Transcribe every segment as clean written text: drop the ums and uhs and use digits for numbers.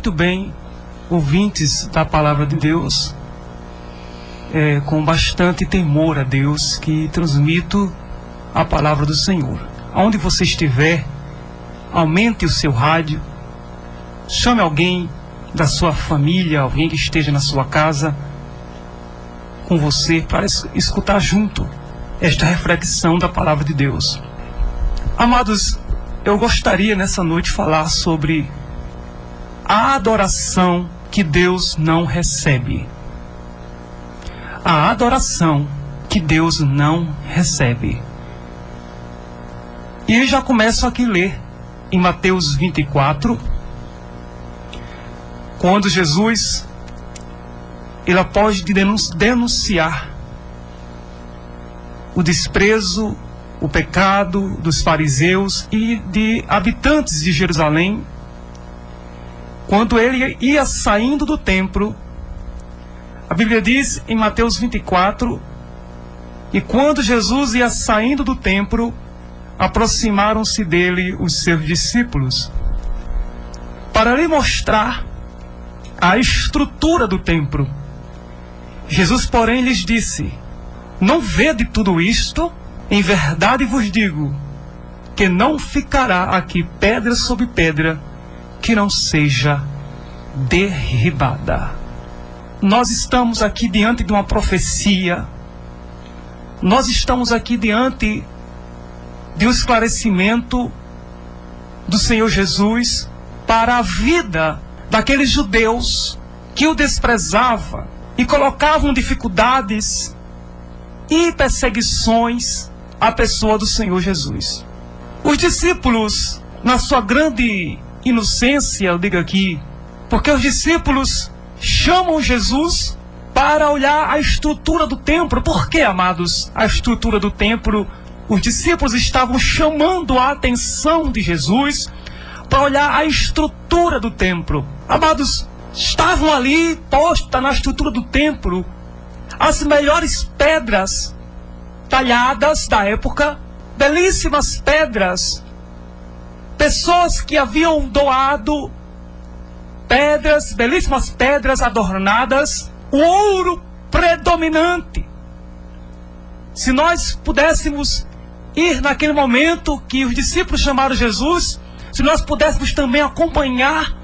muito bem, ouvintes da palavra de Deus, com bastante temor a Deus, que transmito a palavra do Senhor. Aonde você estiver, aumente o seu rádio, chame alguém da sua família, alguém que esteja na sua casa com você, para escutar junto esta reflexão da palavra de Deus. Amados, eu gostaria nessa noite falar sobre a adoração que Deus não recebe. A adoração que Deus não recebe. E eu já começo aqui a ler em Mateus 24, quando Jesus, ele após de denunciar o desprezo, o pecado dos fariseus e de habitantes de Jerusalém, quando ele ia saindo do templo, a Bíblia diz em Mateus 24, e quando Jesus ia saindo do templo, aproximaram-se dele os seus discípulos, para lhe mostrar a estrutura do templo. Jesus, porém, lhes disse: não vede tudo isto? Em verdade vos digo, que não ficará aqui pedra sobre pedra, que não seja derribada. Nós estamos aqui diante de uma profecia. Nós estamos aqui diante de um esclarecimento do Senhor Jesus para a vida daqueles judeus que o desprezavam e colocavam dificuldades e perseguições à pessoa do Senhor Jesus. Os discípulos, na sua grande inocência, eu digo aqui, porque os discípulos chamam Jesus para olhar a estrutura do templo. Por que, amados, a estrutura do templo? Os discípulos estavam chamando a atenção de Jesus para olhar a estrutura do templo. Amados, estavam ali postas na estrutura do templo as melhores pedras talhadas da época, belíssimas pedras, pessoas que haviam doado pedras, belíssimas pedras adornadas, o ouro predominante. Se nós pudéssemos ir naquele momento que os discípulos chamaram Jesus, se nós pudéssemos também acompanhar,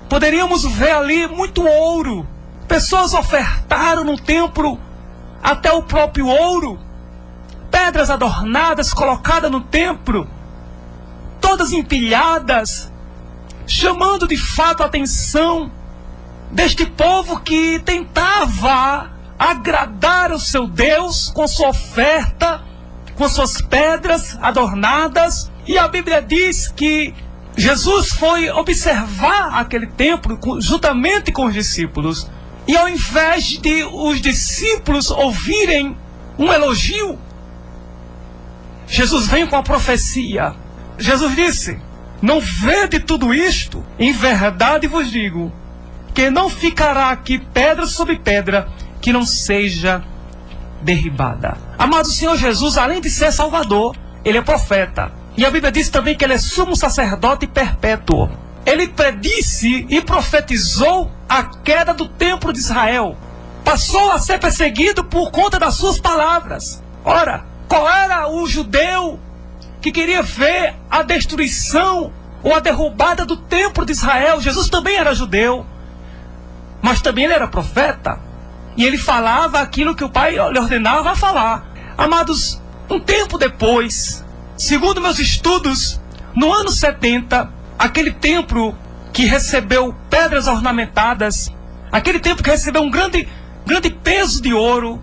poderíamos ver ali muito ouro. Pessoas ofertaram no templo até o próprio ouro, pedras adornadas colocadas no templo, todas empilhadas, chamando de fato a atenção deste povo que tentava agradar o seu Deus com sua oferta, com suas pedras adornadas. E a Bíblia diz que Jesus foi observar aquele templo juntamente com os discípulos. E ao invés de os discípulos ouvirem um elogio, Jesus vem com a profecia. Jesus disse: não vede tudo isto? Em verdade vos digo, que não ficará aqui pedra sobre pedra, que não seja derribada. Amado, o Senhor Jesus, além de ser Salvador, ele é profeta. E a Bíblia diz também que ele é sumo sacerdote perpétuo. Ele predisse e profetizou a queda do templo de Israel. Passou a ser perseguido por conta das suas palavras. Ora, qual era o judeu que queria ver a destruição ou a derrubada do templo de Israel? Jesus também era judeu, mas também ele era profeta. E ele falava aquilo que o Pai lhe ordenava a falar. Amados, um tempo depois, segundo meus estudos, no ano 70, aquele templo que recebeu pedras ornamentadas, aquele templo que recebeu um grande peso de ouro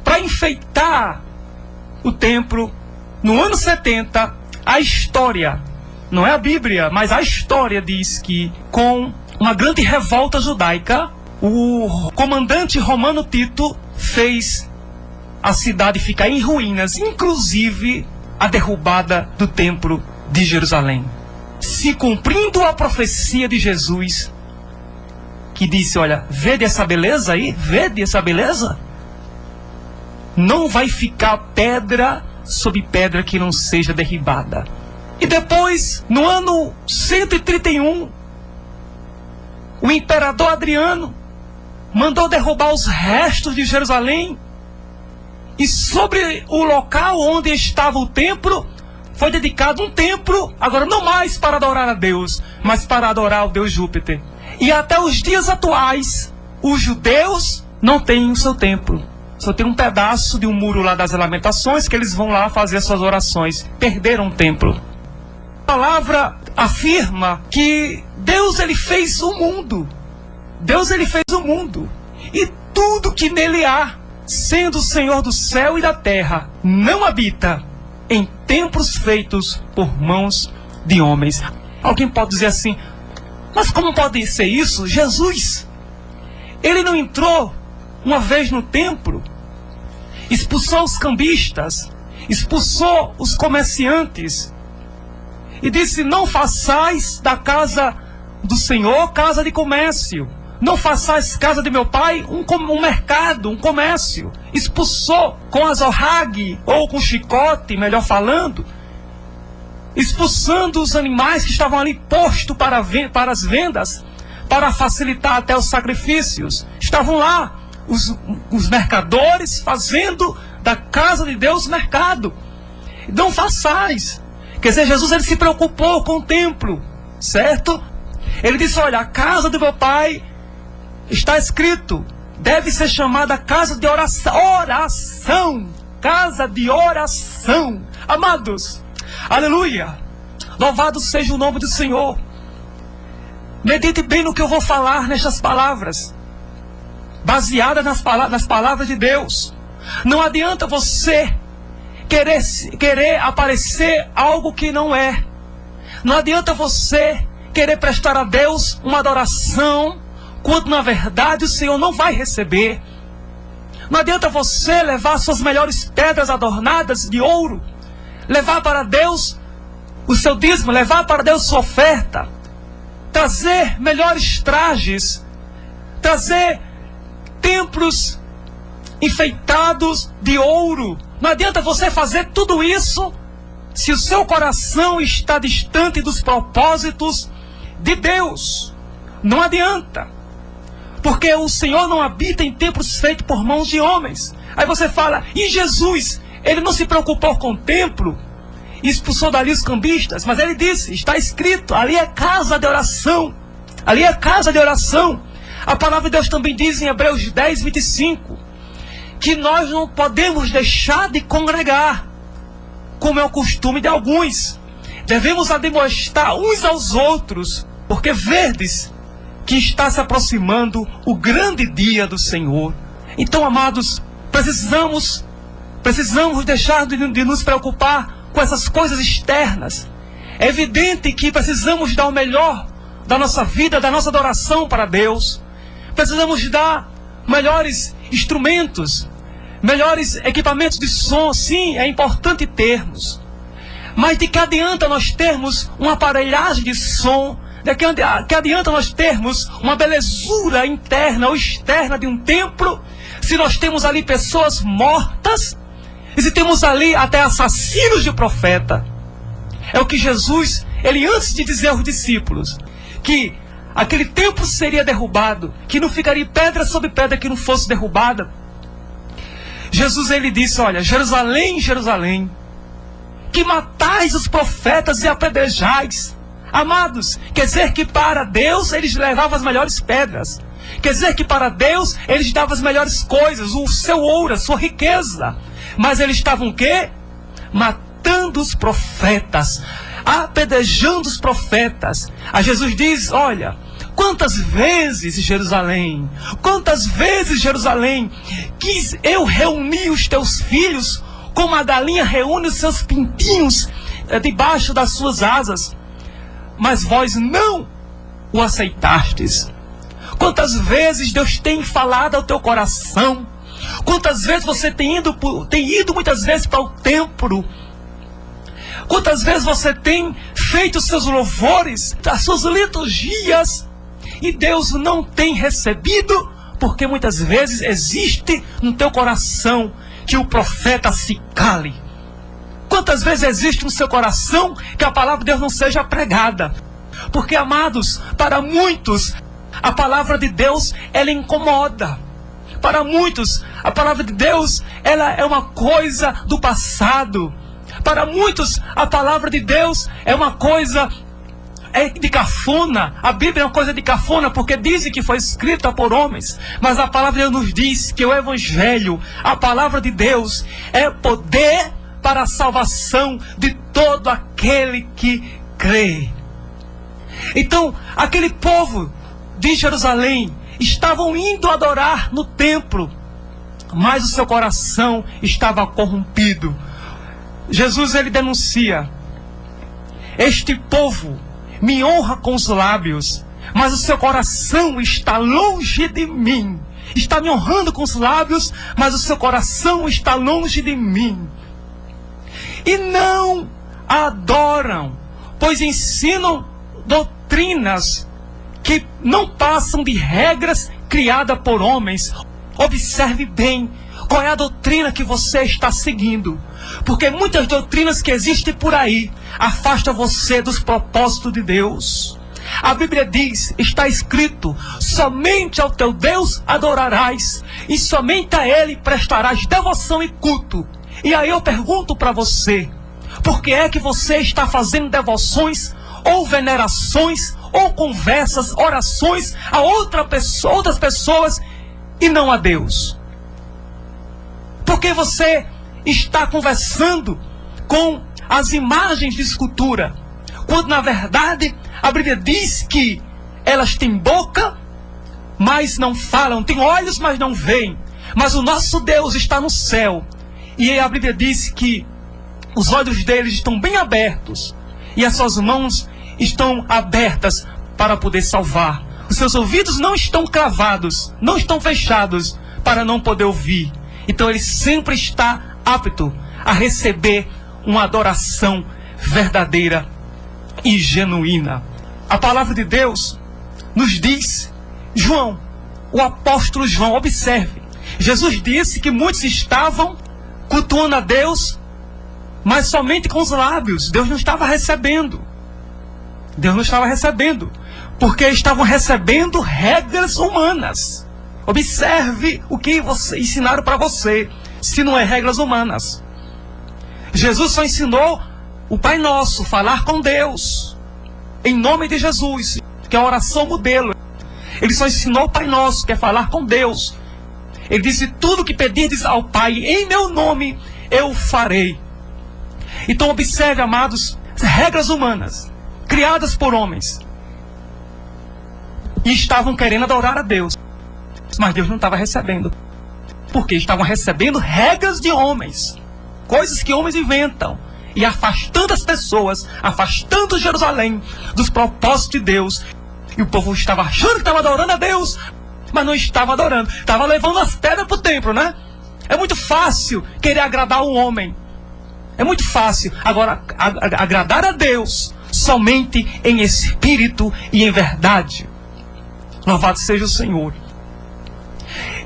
para enfeitar o templo, no ano 70, a história, não é a Bíblia, mas a história diz que, com uma grande revolta judaica, o comandante romano Tito fez a cidade ficar em ruínas, inclusive a derrubada do templo de Jerusalém. Se cumprindo a profecia de Jesus, que disse: olha, vede essa beleza aí? Vede essa beleza? Não vai ficar pedra sobre pedra que não seja derribada. E depois, no ano 131, o imperador Adriano mandou derrubar os restos de Jerusalém, e sobre o local onde estava o templo foi dedicado um templo, agora não mais para adorar a Deus, mas para adorar o Deus Júpiter. E até os dias atuais, os judeus não têm o seu templo. Só tem um pedaço de um muro lá das Lamentações que eles vão lá fazer as suas orações. Perderam o templo. A palavra afirma que Deus ele fez o mundo. Deus ele fez o mundo. E tudo que nele há, sendo o Senhor do céu e da terra, não habita em templos feitos por mãos de homens. Alguém pode dizer assim, mas como pode ser isso? Jesus, ele não entrou uma vez no templo, expulsou os cambistas, expulsou os comerciantes e disse, não façais da casa do Senhor casa de comércio. Não façais casa de meu pai um mercado, um comércio. Expulsou com azorrague, ou com chicote, melhor falando, expulsando os animais que estavam ali postos para as vendas, para facilitar até os sacrifícios. Estavam lá os mercadores fazendo da casa de Deus mercado. Não façais. Quer dizer, Jesus ele se preocupou com o templo, certo? Ele disse, olha, a casa do meu pai, está escrito, deve ser chamada casa de oração. Oração! Casa de oração. Amados, aleluia! Louvado seja o nome do Senhor. Medite bem no que eu vou falar nestas palavras, baseadas nas palavras de Deus. Não adianta você querer aparecer algo que não é. Não adianta você querer prestar a Deus uma adoração quando na verdade o Senhor não vai receber. Não adianta você levar suas melhores pedras adornadas de ouro, levar para Deus o seu dízimo, levar para Deus sua oferta, trazer melhores trajes, trazer templos enfeitados de ouro. Não adianta você fazer tudo isso se o seu coração está distante dos propósitos de Deus. Não adianta. Porque o Senhor não habita em templos feitos por mãos de homens. Aí você fala, e Jesus? Ele não se preocupou com o templo? Expulsou dali os cambistas? Mas ele disse, está escrito, ali é casa de oração. Ali é casa de oração. A palavra de Deus também diz em Hebreus 10, 25, que nós não podemos deixar de congregar, como é o costume de alguns. Devemos admoestar uns aos outros, porque verdes que está se aproximando o grande dia do Senhor. Então, amados, precisamos deixar de nos preocupar com essas coisas externas. É evidente que precisamos dar o melhor da nossa vida, da nossa adoração para Deus. Precisamos dar melhores instrumentos, melhores equipamentos de som. Sim, é importante termos. Mas de que adianta nós termos uma aparelhagem de som? Que adianta nós termos uma belezura interna ou externa de um templo, se nós temos ali pessoas mortas, e se temos ali até assassinos de profeta? É o que Jesus, ele antes de dizer aos discípulos, que aquele templo seria derrubado, que não ficaria pedra sobre pedra que não fosse derrubada. Jesus, ele disse, olha, Jerusalém, Jerusalém, que matais os profetas e apedrejais. Amados, quer dizer que para Deus eles levavam as melhores pedras. Quer dizer que para Deus eles davam as melhores coisas, o seu ouro, a sua riqueza. Mas eles estavam o quê? Matando os profetas, apedrejando os profetas. A Jesus diz, olha, quantas vezes Jerusalém, quis eu reunir os teus filhos, como a galinha reúne os seus pintinhos debaixo das suas asas, mas vós não o aceitastes. Quantas vezes Deus tem falado ao teu coração? Quantas vezes você tem ido muitas vezes para o templo? Quantas vezes você tem feito os seus louvores, as suas liturgias, e Deus não tem recebido? Porque muitas vezes existe no teu coração que o profeta se cale. Quantas vezes existe no seu coração que a palavra de Deus não seja pregada? Porque, amados, para muitos, A palavra de Deus, ela incomoda. Para muitos, a palavra de Deus, ela é uma coisa do passado. Para muitos, a palavra de Deus é uma coisa de cafona. A Bíblia é uma coisa de cafona, porque dizem que foi escrita por homens. Mas a palavra de Deus nos diz que o Evangelho, a palavra de Deus, é poder para a salvação de todo aquele que crê. Então, aquele povo de Jerusalém estavam indo adorar no templo, mas o seu coração estava corrompido. Jesus, ele denuncia: este povo me honra com os lábios, mas o seu coração está longe de mim. Está me honrando com os lábios, mas o seu coração está longe de mim. E não adoram, pois ensinam doutrinas que não passam de regras criadas por homens. Observe bem qual é a doutrina que você está seguindo, porque muitas doutrinas que existem por aí afastam você dos propósitos de Deus. A Bíblia diz, está escrito: somente ao teu Deus adorarás, e somente a Ele prestarás devoção e culto. E aí eu pergunto para você, por que é que você está fazendo devoções ou venerações ou conversas, orações a outras pessoas e não a Deus? Porque você está conversando com as imagens de escultura, quando na verdade a Bíblia diz que elas têm boca, mas não falam, têm olhos, mas não veem. Mas o nosso Deus está no céu, e a Bíblia diz que os olhos deles estão bem abertos e as suas mãos estão abertas para poder salvar. Os seus ouvidos não estão cravados, não estão fechados para não poder ouvir. Então ele sempre está apto a receber uma adoração verdadeira e genuína. A palavra de Deus nos diz, João, o apóstolo João, observe, Jesus disse que muitos estavam cultuando a Deus, mas somente com os lábios. Deus não estava recebendo. Deus não estava recebendo, porque estavam recebendo regras humanas. Observe o que ensinaram para você, se não é regras humanas. Jesus só ensinou o Pai Nosso, falar com Deus, em nome de Jesus, que é a oração modelo. Ele só ensinou o Pai Nosso, que é falar com Deus. Ele disse: tudo que pedirdes ao Pai em meu nome, eu farei. Então observe, amados, regras humanas, criadas por homens, e estavam querendo adorar a Deus, mas Deus não estava recebendo, porque estavam recebendo regras de homens, coisas que homens inventam, e afastando as pessoas, afastando Jerusalém dos propósitos de Deus. E o povo estava achando que estava adorando a Deus, mas não estava adorando, estava levando as pedras para o templo, né? É muito fácil querer agradar o homem, é muito fácil. Agora, agradar a Deus somente em espírito e em verdade. Louvado seja o Senhor.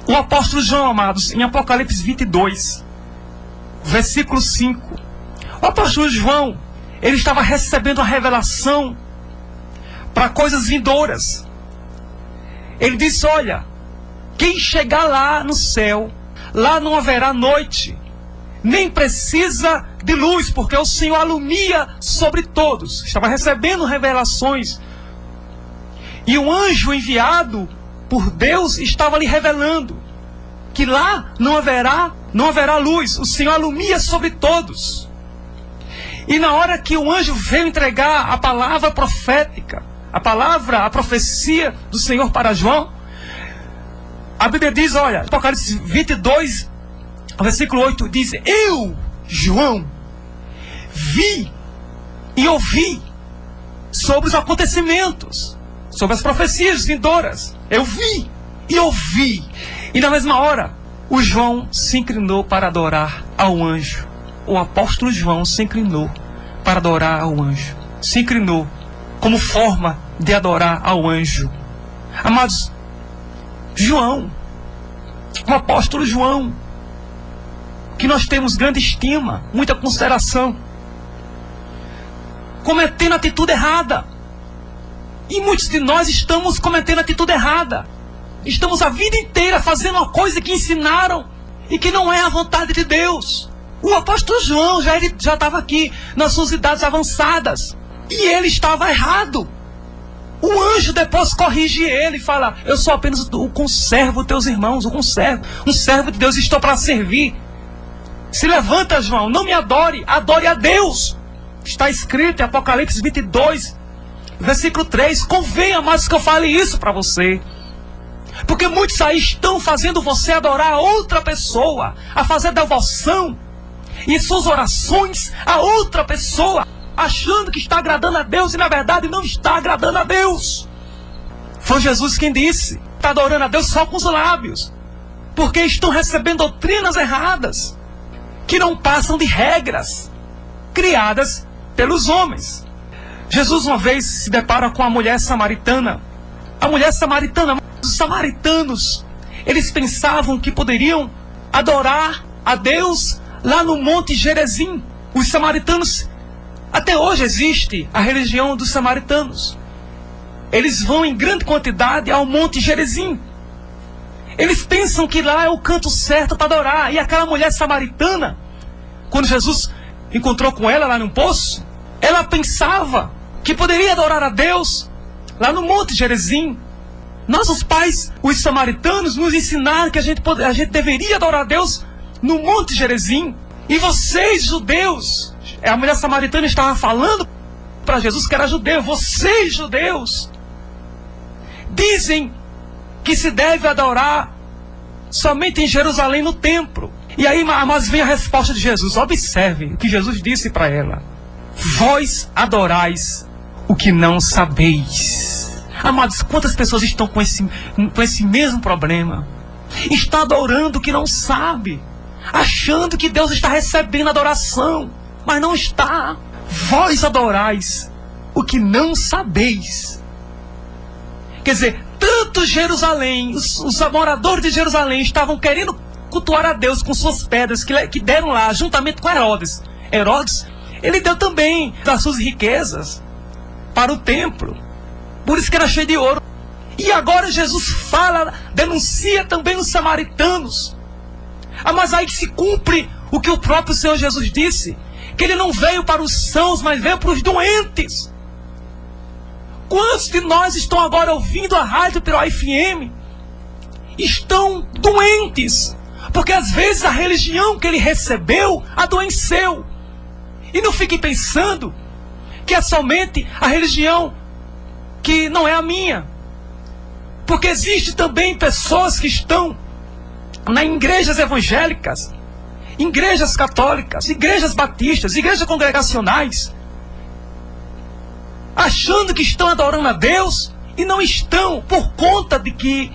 O apóstolo João, amados, em Apocalipse 22, versículo 5, o apóstolo João, ele estava recebendo a revelação para coisas vindouras. Ele disse: olha, quem chegar lá no céu, lá não haverá noite, nem precisa de luz, porque o Senhor alumia sobre todos. Estava recebendo revelações, e o anjo enviado por Deus estava lhe revelando que lá não haverá luz. O Senhor alumia sobre todos. E na hora que o anjo veio entregar a palavra profética, a profecia do Senhor para João, a Bíblia diz, olha, Apocalipse 22, versículo 8, diz: eu, João, vi e ouvi sobre os acontecimentos, sobre as profecias vindouras. Eu vi e ouvi. E na mesma hora, o João se inclinou para adorar ao anjo. O apóstolo João se inclinou para adorar ao anjo. Se inclinou como forma de adorar ao anjo. Amados, João, o apóstolo João, que nós temos grande estima, muita consideração, cometendo atitude errada. E muitos de nós estamos cometendo atitude errada. Estamos a vida inteira fazendo uma coisa que ensinaram e que não é a vontade de Deus. O apóstolo João já estava aqui nas suas idades avançadas. E ele estava errado. O anjo depois corrige ele e fala: eu sou apenas o conservo dos teus irmãos, um servo de Deus, estou para servir. Se levanta, João, não me adore, adore a Deus. Está escrito em Apocalipse 22, versículo 3. Convenha mais que eu fale isso para você. Porque muitos aí estão fazendo você adorar a outra pessoa, a fazer devoção e suas orações a outra pessoa, achando que está agradando a Deus e na verdade não está agradando a Deus. Foi Jesus quem disse: está adorando a Deus só com os lábios, porque estão recebendo doutrinas erradas, que não passam de regras criadas pelos homens. Jesus uma vez se depara com a mulher samaritana. A mulher samaritana, os samaritanos, eles pensavam que poderiam adorar a Deus lá no Monte Gerizim. Os samaritanos, até hoje existe a religião dos samaritanos. Eles vão em grande quantidade ao Monte Gerizim. Eles pensam que lá é o canto certo para adorar. E aquela mulher samaritana, quando Jesus encontrou com ela lá no poço, ela pensava que poderia adorar a Deus lá no Monte Gerizim. Nossos pais, os samaritanos, nos ensinaram que a gente deveria adorar a Deus no Monte Gerizim. E vocês, judeus, a mulher samaritana estava falando para Jesus que era judeu. Vocês, judeus, dizem que se deve adorar somente em Jerusalém, no templo. E aí, mas vem a resposta de Jesus. Observe o que Jesus disse para ela: vós adorais o que não sabeis. Amados, quantas pessoas estão com esse mesmo problema? Está adorando o que não sabe, achando que Deus está recebendo adoração, mas não está. Vós adorais o que não sabeis. Quer dizer, tanto Jerusalém, os moradores de Jerusalém estavam querendo cultuar a Deus com suas pedras que deram lá, juntamente com Herodes. Herodes, ele deu também das suas riquezas para o templo. Por isso que era cheio de ouro. E agora Jesus fala, denuncia também os samaritanos. Mas aí que se cumpre o que o próprio Senhor Jesus disse, que Ele não veio para os sãos, mas veio para os doentes. Quantos de nós estão agora ouvindo a rádio pelo FM? Estão doentes, porque às vezes a religião que ele recebeu adoeceu. E não fique pensando que é somente a religião que não é a minha, porque existe também pessoas que estão nas igrejas evangélicas, igrejas católicas, igrejas batistas, igrejas congregacionais, achando que estão adorando a Deus e não estão, por conta de que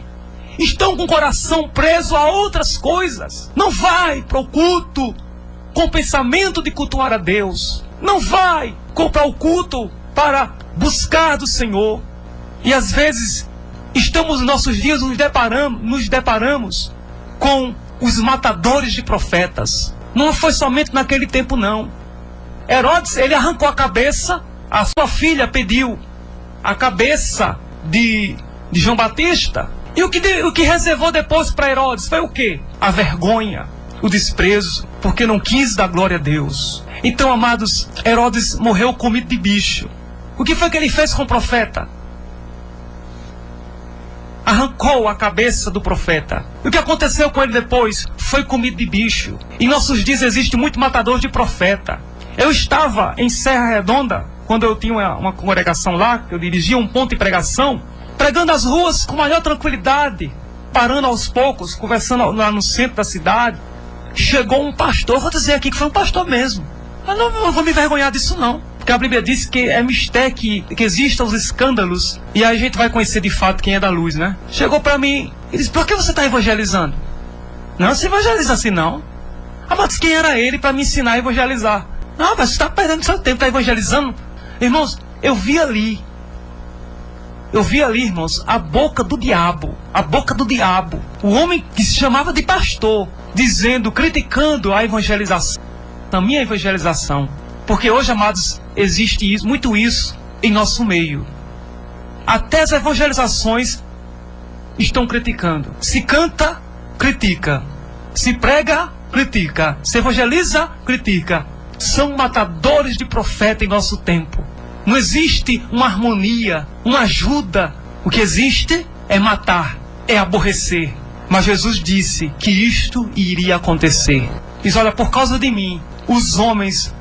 estão com o coração preso a outras coisas. Não vai para o culto com o pensamento de cultuar a Deus, não vai para o culto para buscar do Senhor. E às vezes estamos nos nossos dias, nos deparamos com os matadores de profetas. Não foi somente naquele tempo, não. Herodes, ele arrancou a cabeça. A sua filha pediu a cabeça de João Batista. E o que reservou depois para Herodes foi o quê? A vergonha, o desprezo, porque não quis dar glória a Deus. Então, amados, Herodes morreu comido de bicho. O que foi que ele fez com o profeta? Arrancou a cabeça do profeta. E o que aconteceu com ele depois? Foi comido de bicho. Em nossos dias existe muito matador de profeta. Eu estava em Serra Redonda, quando eu tinha uma congregação lá, eu dirigia um ponto de pregação, pregando as ruas com maior tranquilidade, parando aos poucos, conversando lá no centro da cidade. Chegou um pastor, vou dizer aqui que foi um pastor mesmo. Eu não vou me envergonhar disso não, porque a Bíblia diz que é mistério que existam os escândalos, e aí a gente vai conhecer de fato quem é da luz, né? Chegou para mim e disse: por que você está evangelizando? Não se evangeliza assim não. Mas quem era ele para me ensinar a evangelizar? Não, mas você está perdendo seu tempo, está evangelizando. Irmãos, eu vi ali, irmãos, a boca do diabo. O homem que se chamava de pastor, dizendo, criticando a evangelização, a minha evangelização. Porque hoje, amados, existe muito isso em nosso meio. Até as evangelizações estão criticando. Se canta, critica. Se prega, critica. Se evangeliza, critica. São matadores de profeta em nosso tempo. Não existe uma harmonia, uma ajuda. O que existe é matar, é aborrecer. Mas Jesus disse que isto iria acontecer. Diz, olha, por causa de mim, os homens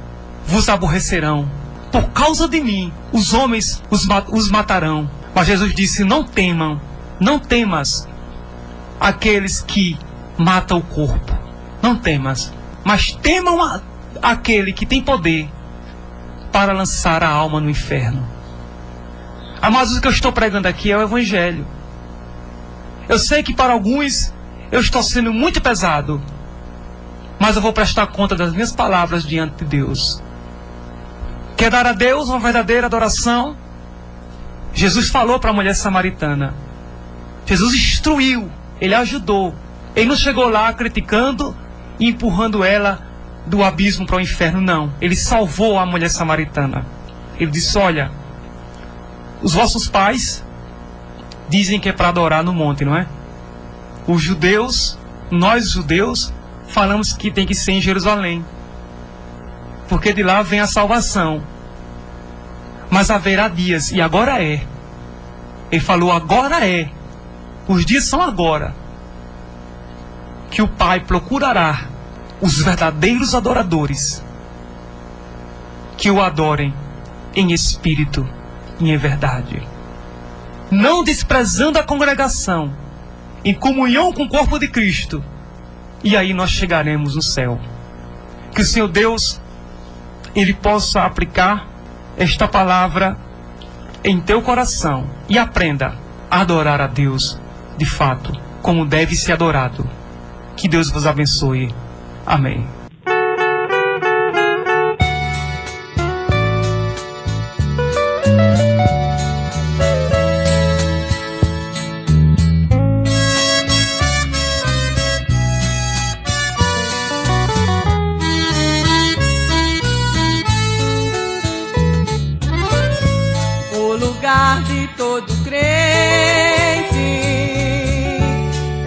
vos aborrecerão. Por causa de mim, os homens os matarão. Mas Jesus disse, não temam, não temas aqueles que matam o corpo. Não temas, mas temam aquele que tem poder para lançar a alma no inferno. Amados, o que eu estou pregando aqui é o Evangelho. Eu sei que para alguns eu estou sendo muito pesado, mas eu vou prestar conta das minhas palavras diante de Deus. Quer dar a Deus uma verdadeira adoração? Jesus falou para a mulher samaritana. Jesus instruiu, Ele ajudou. Ele não chegou lá criticando e empurrando ela do abismo para o inferno, não. Ele salvou a mulher samaritana. Ele disse, olha, os vossos pais dizem que é para adorar no monte, não é? Os judeus, nós judeus, falamos que tem que ser em Jerusalém, porque de lá vem a salvação. Mas haverá dias, e agora é. Ele falou, agora é. Os dias são agora, que o Pai procurará os verdadeiros adoradores, que o adorem em espírito e em verdade, não desprezando a congregação, em comunhão com o corpo de Cristo, e aí nós chegaremos no céu. Que o Senhor Deus, Ele possa aplicar esta palavra em teu coração e aprenda a adorar a Deus de fato, como deve ser adorado. Que Deus vos abençoe. Amém. O lugar de todo crente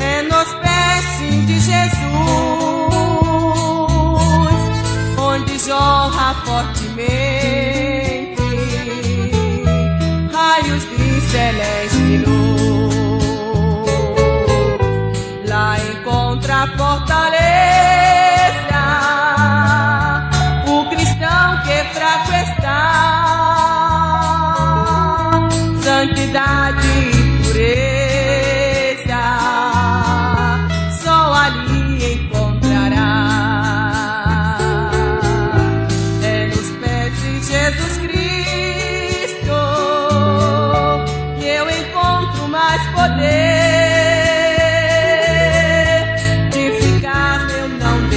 é nos pés de Jesus, onde jorra fortemente raios de celeste luz. Lá encontra fortaleza o cristão que fraco está. Santidade e pureza só ali encontrará. É nos pés de Jesus Cristo que eu encontro mais poder. De ficar eu não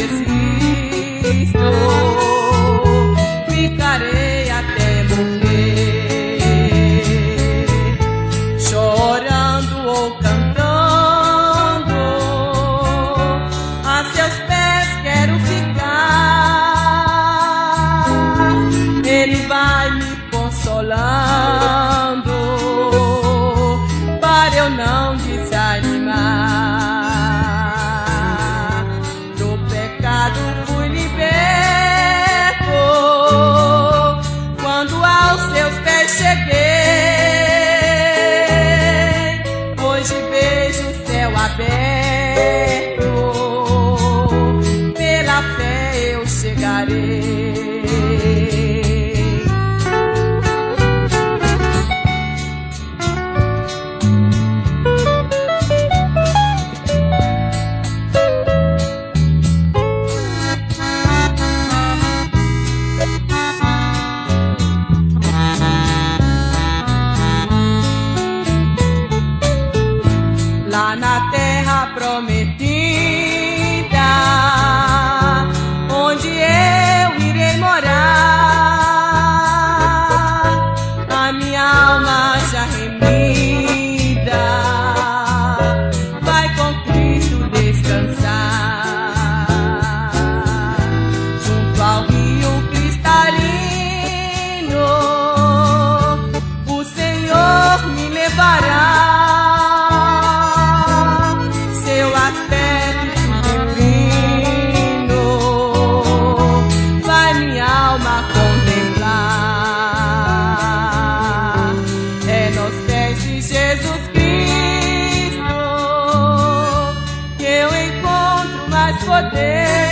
poder.